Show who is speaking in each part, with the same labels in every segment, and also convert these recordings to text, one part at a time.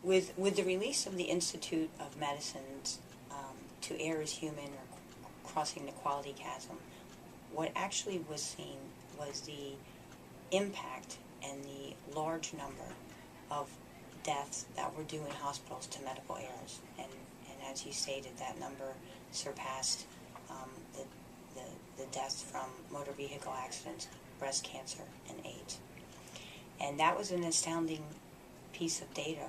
Speaker 1: With the release of the Institute of Medicine's To Err is Human, or Crossing the Quality Chasm, what actually was seen was the impact and the large number of deaths that were due in hospitals to medical errors. And as you stated, that number surpassed the, the deaths from motor vehicle accidents, breast cancer, and AIDS. And that was an astounding piece of data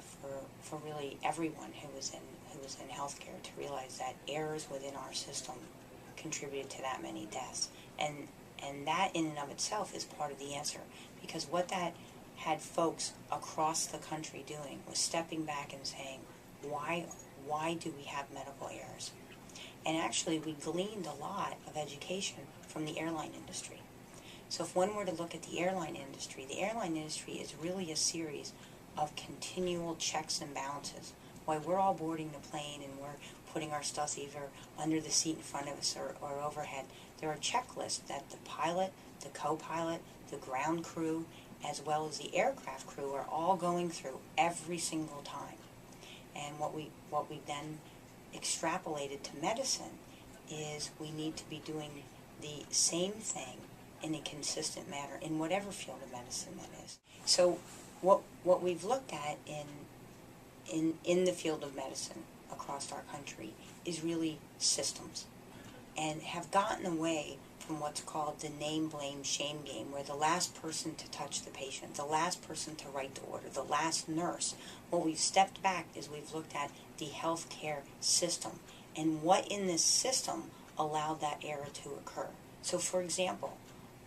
Speaker 1: for really everyone who was in healthcare, to realize that errors within our system contributed to that many deaths. And that in and of itself is part of the answer, because what that had folks across the country doing was stepping back and saying, why do we have medical errors? And actually we gleaned a lot of education from the airline industry. So if one were to look at the airline industry is really a series of continual checks and balances. While we're all boarding the plane and we're putting our stuff either under the seat in front of us or overhead, there are checklists that the pilot, the co-pilot, the ground crew, as well as the aircraft crew are all going through every single time. And what we then extrapolated to medicine is we need to be doing the same thing in a consistent manner in whatever field of medicine that is. So what we've looked at in the field of medicine across our country is really systems, and have gotten away from what's called the name, blame, shame game, where the last person to touch the patient, the last person to write the order, the last nurse. What we've stepped back is we've looked at the healthcare system and what in this system allowed that error to occur. So for example,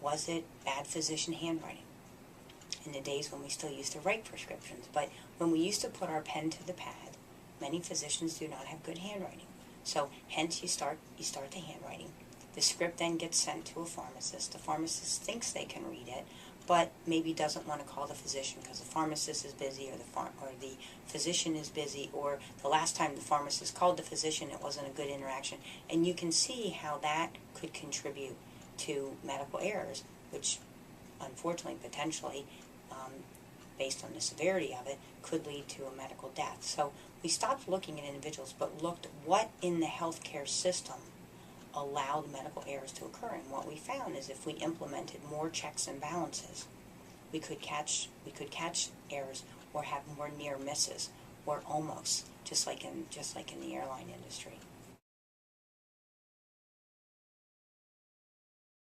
Speaker 1: was it bad physician handwriting? In the days when we still used to write prescriptions, but when we used to put our pen to the pad, many physicians do not have good handwriting. So hence you start the handwriting. The script then gets sent to a pharmacist. The pharmacist thinks they can read it, but maybe doesn't want to call the physician because the pharmacist is busy, or the physician is busy, or the last time the pharmacist called the physician, it wasn't a good interaction. And you can see how that could contribute to medical errors, which unfortunately, potentially, based on the severity of it, could lead to a medical death. So we stopped looking at individuals, but looked what in the healthcare system allowed medical errors to occur. And what we found is if we implemented more checks and balances, we could catch errors or have more near misses or almost, just like in the airline industry.